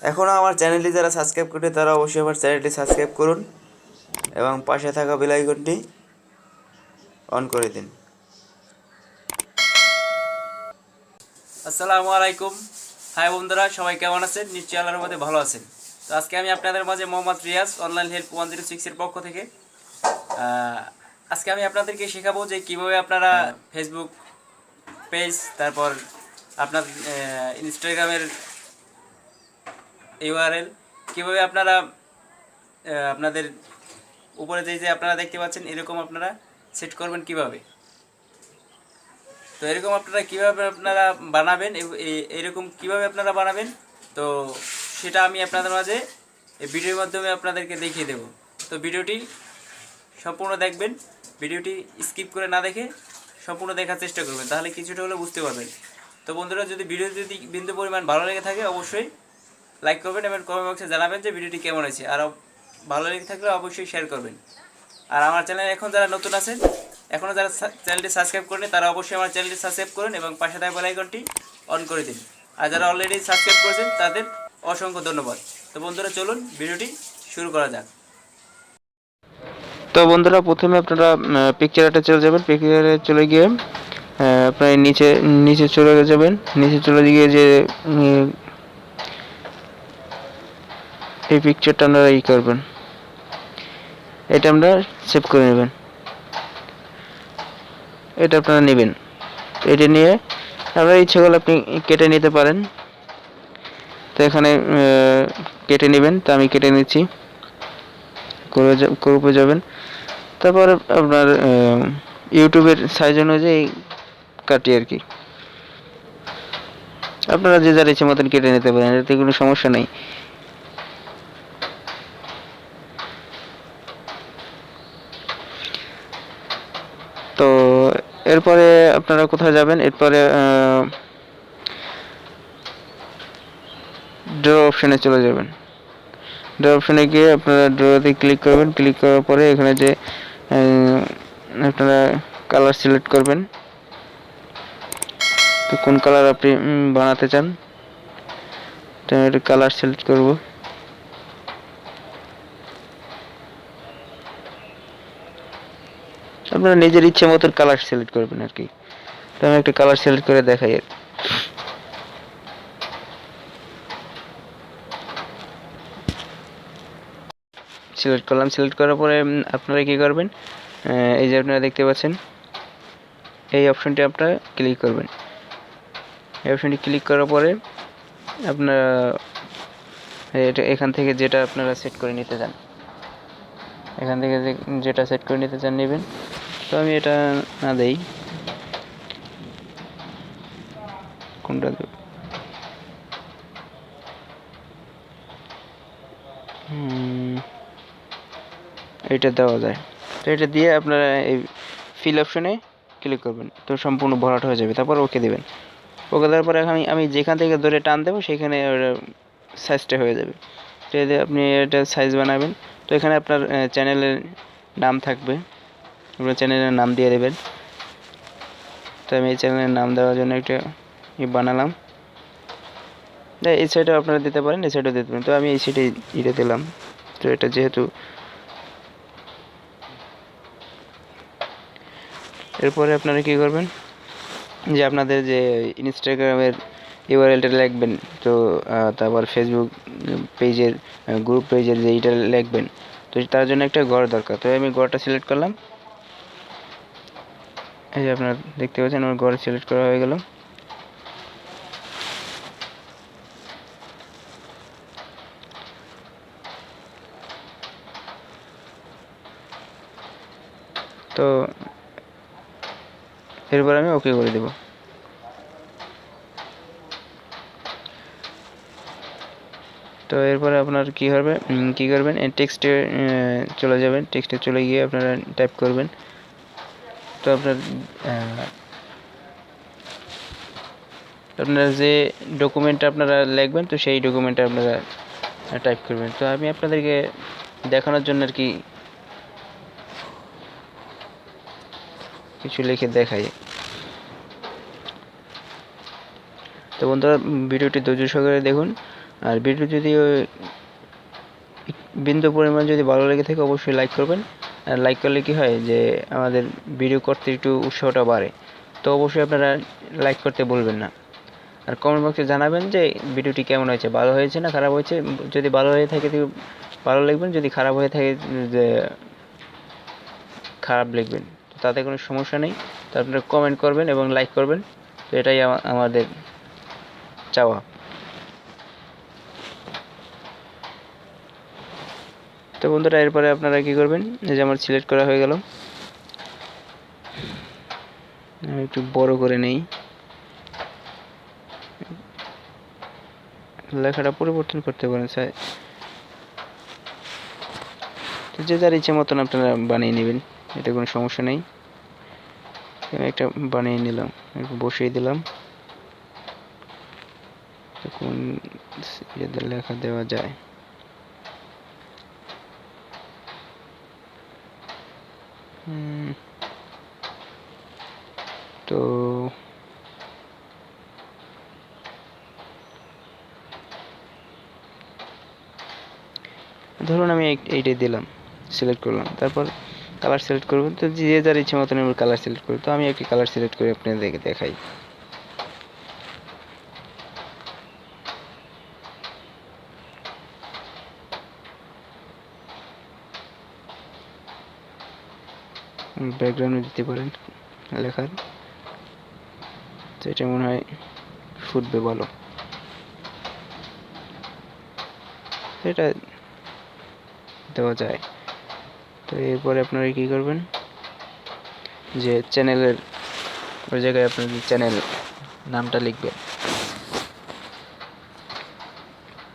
এখনও আমার চ্যানেলটি যারা সাবস্ক্রাইব করে তারা অবশ্যই আমার চ্যানেলটি সাবস্ক্রাইব করুন এবং পাশে থাকা বেল আইকনটি অন করে দিন। আসসালামু আলাইকুম। হাই বন্ধুরা, সবাই কেমন আছেন? নিশ্চয়ই আল্লাহর মধ্যে ভালো আছেন। তো আজকে আমি আপনাদের মাঝে মোহাম্মদ রিয়াজ অনলাইন হেল্প 106 এর পক্ষ থেকে আজকে আমি আপনাদেরকে শেখাবো যে কীভাবে আপনারা ফেসবুক পেজ, তারপর আপনার ইনস্টাগ্রামের ইউআরএল কীভাবে আপনারা আপনাদের উপরে যে আপনারা দেখতে পাচ্ছেন এরকম আপনারা সেট করবেন কিভাবে। তো এরকম আপনারা কীভাবে আপনারা বানাবেন, এরকম কীভাবে আপনারা বানাবেন, তো সেটা আমি আপনাদের মাঝে এই ভিডিওর মাধ্যমে আপনাদেরকে দেখিয়ে দেব। তো ভিডিওটি সম্পূর্ণ দেখবেন, ভিডিওটি স্কিপ করে না দেখে সম্পূর্ণ দেখার চেষ্টা করবেন, তাহলে কিছুটা হলেও বুঝতে পারবেন। তো বন্ধুরা, যদি ভিডিও যদি বিন্দু পরিমাণ ভালো লেগে থাকে অবশ্যই লাইক করবেন এবং কমেন্ট বক্সে জানাবেন যে ভিডিওটি কেমন আছে। আর ভালো লেগে থাকলে অবশ্যই শেয়ার করবেন। আর আমার চ্যানেলে এখন যারা নতুন আছেন, এখনও যারা চ্যানেলটি সাবস্ক্রাইব করেন তারা অবশ্যই আমার চ্যানেলটি সাবস্ক্রাইব করুন এবং পাশে থাকা বেল আইকনটি অন করে দিন। আর যারা অলরেডি সাবস্ক্রাইব করেছেন তাদের অসংখ্য ধন্যবাদ। তো বন্ধুরা, চলুন ভিডিওটি শুরু করা যাক। তো বন্ধুরা, প্রথমে আপনারা পিকচারে চলে যাবেন। পিকচারে চলে গিয়ে আপনার নিচে নিচে চলে যাবেন। নিচে চলে গিয়ে যে এই পিকচারটা আপনারা করবেন, এটা আপনারা সেভ করে নেবেন। এটা আপনারা নেবেন, এটা নিয়ে আপনারা ইচ্ছে করলে আপনি কেটে নিতে পারেন। তো এখানে কেটে নেবেন, তো আমি কেটে নিচ্ছি। গ্রুপে যাবেন, তারপর আপনার ইউটিউবের সাইজ অনুযায়ী কাটি আর কি। আপনারা যে যার ইচ্ছে মতন কেটে নিতে পারেন, এতে কোনো সমস্যা নেই। তো এরপরে আপনারা কোথায় যাবেন? এরপরে ড্র অপশানে চলে যাবেন। ড্র অপশানে গিয়ে আপনারা ড্রতে ক্লিক করবেন। ক্লিক করার পরে এখানে যে আপনারা কালার সিলেক্ট করবেন। তো কোন কালার আপনি বানাতে চান, তো আমি কালার সিলেক্ট করব। আপনারা নিজের ইচ্ছে মতো কালার সিলেক্ট করবেন আর কি। তো আমি একটা কালার সিলেক্ট করে দেখাই আর সিলেক্ট করলাম। সিলেক্ট করার পরে আপনারা কি করবেন, এই যে আপনারা দেখতে পাচ্ছেন এই অপশনটি আপনারা ক্লিক করবেন। এই অপশনটি ক্লিক করার পরে আপনারা এটা এখান থেকে যেটা আপনারা সেট করে নিতে চান, এখান থেকে যেটা সেট করে নিতে চান নেবেন। তো আমি এটা না দেই, কোনটা দেব, এটা দেওয়া যায়। তো এটা দিয়ে আপনারা এই ফিল অপশনে ক্লিক করবেন, তো সম্পূর্ণ ভরাট হয়ে যাবে। তারপর ওকে দেবেন। ওকে দেওয়ার পরে আমি যেখান থেকে ধরে টান দেবো সেখানে সাইজটা হয়ে যাবে। তো আপনি এটা সাইজ বানাবেন। তো এখানে আপনার চ্যানেলের নাম থাকবে, আপনার চ্যানেলের নাম দিয়ে দেবেন। তো আমি এই চ্যানেলের নাম দেওয়ার জন্য একটা বানালাম। এই সাইডে আপনারা দিতে পারেন, এই সাইডেও দিতে পারেন। তো আমি এই সাইডে এটা দিলাম। তো এটা যেহেতু, এরপরে আপনারা কী করবেন, যে আপনাদের যে ইনস্টাগ্রামের ইউআরএলটা লিখবেন, তো তারপর ফেসবুক পেজের গ্রুপ পেজের যে এইটা লিখবেন, তো তার জন্য একটা ঘর দরকার। তো আমি ঘরটা সিলেক্ট করলাম। এই যে আপনারা দেখতে পাচ্ছেন আমার ঘর সিলেক্ট করা হয়ে গেল। তো এরপর আমি ওকে করে দেব। তো এরপরে আপনার কি করবেন, টেক্সটে চলে যাবেন। টেক্সটে চলে গিয়ে আপনারা টাইপ করবেন। তো আপনারা যে ডকুমেন্টটা আপনারা লিখবেন, তো সেই ডকুমেন্টটা আপনারা টাইপ করবেন। তো আমি আপনাদেরকে দেখানোর জন্য আর কি কিছু লিখে দেখাই। তো বন্ধুরা, ভিডিওটি ধৈর্য সহকারে দেখুন। আর ভিডিও যদি বিন্দু পরিমাণ যদি ভালো লেগে থাকে অবশ্যই লাইক করবেন। আর লাইক করলে কি হয় যে আমাদের ভিডিও করতে একটু উৎসাহটা বাড়ে। তো অবশ্যই আপনারা লাইক করতে ভুলবেন না। আর কমেন্ট বক্সে জানাবেন যে ভিডিওটি কেমন হয়েছে, ভালো হয়েছে না খারাপ হয়েছে। যদি ভালো হয়ে থাকে তো ভালো লিখবেন, যদি খারাপ হয়ে থাকে যে খারাপ লিখবেন। তাতে কোনো সমস্যা নেই। তো আপনারা কমেন্ট করবেন এবং লাইক করবেন। তো এটাই আমাদের চাওয়া। তো বন্ধুরা এরপরে আপনারা কি করবেন, এই যে আমার সিলেক্ট করা হয়ে গেল। আমি একটু বড় করে নেই, লেখাটা পরিবর্তন করতে পারেন স্যার। তো যে যার ইচ্ছে মতন আপনারা বানিয়ে নেবেন, এতে কোনো সমস্যা নেই। আমি একটা বানিয়ে নিলাম, একটু বসিয়ে দিলাম। কোন লেখা দেওয়া যায়, তো ধরুন আমি এইটাই দিলাম, সিলেক্ট করলাম। তারপর কালার সিলেক্ট করবেন। তো যে যার ইচ্ছে মতন আমি কালার সিলেক্ট করব। তো আমি একটি কালার সিলেক্ট করে আপনাদেরকে দেখাই। ব্যাকগ্রাউন্ডে দিতে পারেন লেখার, তো এটা মনে হয় ফুটবে ভালো। এটা দেওয়া যায়। তো এরপরে আপনারা কি করবেন, যে চ্যানেলের ওই জায়গায় আপনাদের চ্যানেল নামটা লিখবেন।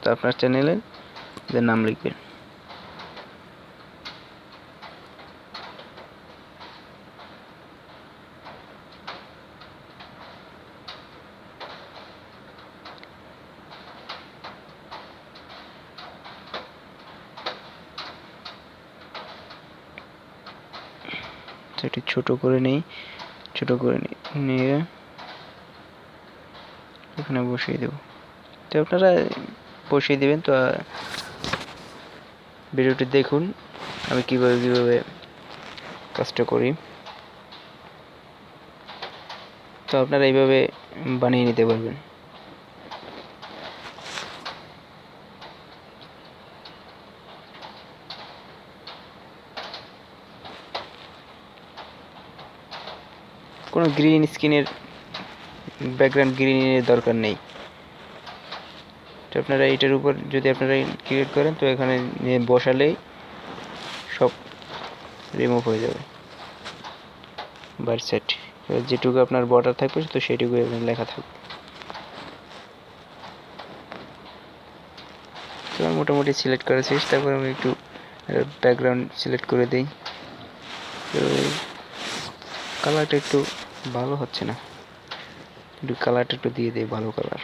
তো আপনার চ্যানেলের যে নাম লিখবেন। এটি ছোট করে নেই, ছোট করে নিয়ে এখানে বসিয়ে দেব। তো আপনারা বসিয়ে দিবেন। তো ভিডিওটি দেখুন আমি কিভাবে কাজটা করি। তো আপনারা এইভাবে বানিয়ে নিতে পারবেন। কোনো গ্রিন স্ক্রিনের ব্যাকগ্রাউন্ড গ্রিনের দরকার নেই। তো আপনারা এটার উপর যদি আপনারা ক্লিক করেন তো এখানে নিয়ে বসালেই সব রিমুভ হয়ে যাবে বাইর সেট। যেটুকু আপনার বর্ডার থাকবে তো সেটুকু এখানে লেখা থাকবে। তো আমি মোটামুটি সিলেক্ট করা শেষ। তারপর আমি একটু ব্যাকগ্রাউন্ড সিলেক্ট করে দিই। তো কালারটা একটু ভালো হচ্ছে না, একটু কালারটা একটু দিয়ে দিই ভালো কালার।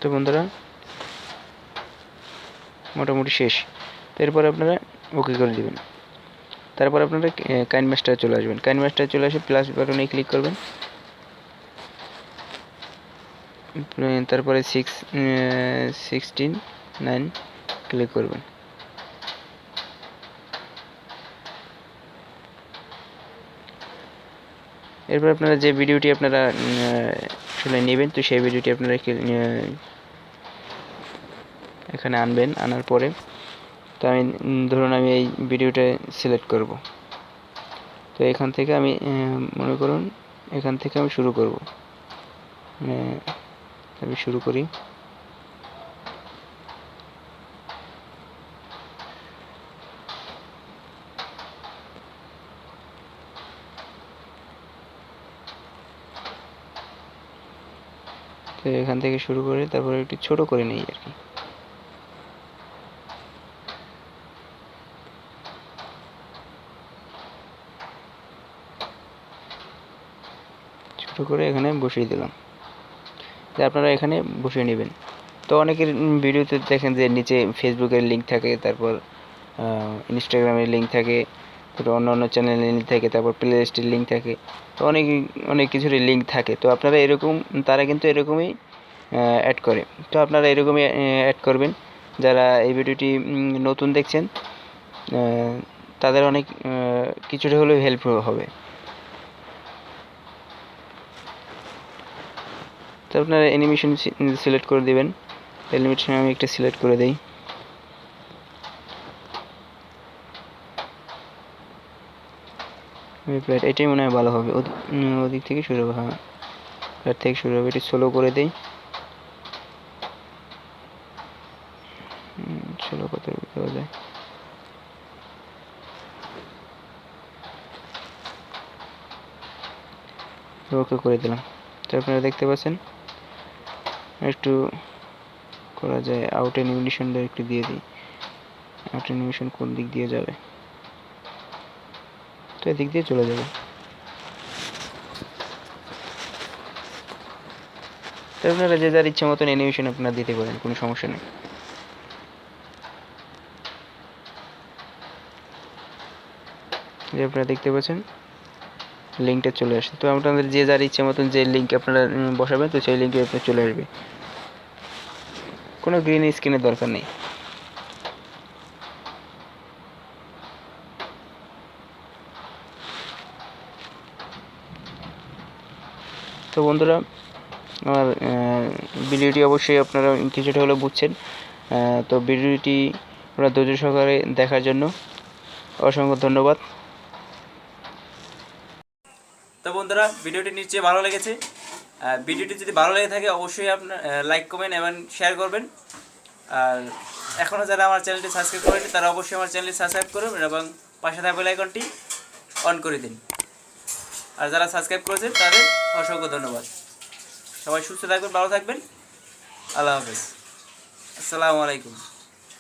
তো বন্ধুরা মোটামুটি শেষ। তো এরপর আপনারা ওকে করে দিবেন। তারপর আপনারা কাইন মাস্টারে চলে আসবেন। কাইন মাস্টারে চলে আসে প্লাস বাটনে ক্লিক করবেন। তারপরে 16:9 ক্লিক করবেন। এরপর আপনারা যে ভিডিওটি আপনারা আসলে নেবেন তো সেই ভিডিওটি আপনারা এখানে আনবেন। আনার পরে তো আমি ধরুন আমি এই ভিডিওটা সিলেক্ট করব। তো এখান থেকে আমি মনে করুন এখান থেকে আমি শুরু করব। আমি শুরু করি। তো এখান থেকে শুরু করে তারপরে একটু ছোট করে নিই আর কি। ছোট করে এখানে বসিয়ে দিলাম। আপনারা এখানে বসিয়ে নেবেন। তো অনেকের ভিডিওতে দেখেন যে নিচে ফেসবুকের লিঙ্ক থাকে, তারপর ইনস্টাগ্রামের লিঙ্ক থাকে, তারপর অন্য চ্যানেলের লিঙ্ক থাকে, তারপর প্লে লিস্টের লিঙ্ক থাকে, তো অনেক কিছুরই লিঙ্ক থাকে। তো আপনারা তারা কিন্তু এরকমই অ্যাড করে। তো আপনারা এরকমই অ্যাড করবেন। যারা এই ভিডিওটি নতুন দেখছেন তাদের অনেক কিছুটা হলেও হেল্প হবে। তো আপনারা অ্যানিমেশন সিলেক্ট করে দিবেন। অ্যানিমেশন আমি একটা সিলেক্ট করে দিই। এটাই মনে হয় ভালো হবে। ওদিক থেকে শুরু হবে, হ্যাঁ এর থেকে শুরু হবে। এটি স্লো করে দিই। স্লো কত দেওয়া যায়? ওকে করে দিলাম। তো আপনারা দেখতে পাচ্ছেন একটু করা যায়। আউট অ্যানিমেশনটা একটু দিয়ে দিই। আউট অ্যানিমেশন কোন দিক দিয়ে যাবে? তো এদিক দিয়ে চলে যাবে। তো আপনারা যে যার ইচ্ছা মতন অ্যানিমেশন আপনারা দিতে পারেন, কোনো সমস্যা নেই। যে আপনারা দেখতে পাচ্ছেন লিঙ্কটা চলে আসে। তো আপনাদের যে যার ইচ্ছা মতন যে লিঙ্ক আপনারা বসাবেন, তো সেই লিঙ্কে আপনার চলে আসবে। কোনো গ্রিন স্ক্রিনের দরকার নেই। তো বন্ধুরা, আমার ভিডিওটি অবশ্যই আপনারা কিছুটা হলেও বুঝছেন। তো ভিডিওটি আপনারা ধৈর্য সহকারে দেখার জন্য অসংখ্য ধন্যবাদ। তো বন্ধুরা, ভিডিওটি নিশ্চয়ই ভালো লেগেছে। ভিডিওটি যদি ভালো লেগে থাকে অবশ্যই আপনার লাইক কমেন্ট এবং শেয়ার করবেন। আর এখনও যারা আমার চ্যানেলটি সাবস্ক্রাইব করেনি তারা অবশ্যই আমার চ্যানেলটি সাবস্ক্রাইব করবেন এবং পাশে থাকা বেল আইকনটি অন করে দিন। আর যারা সাবস্ক্রাইব করেছেন তাদের অসংখ্য ধন্যবাদ। সবাই সুস্থ থাকবেন, ভালো থাকবেন। আল্লাহ হাফেজ। আসসালামু আলাইকুম।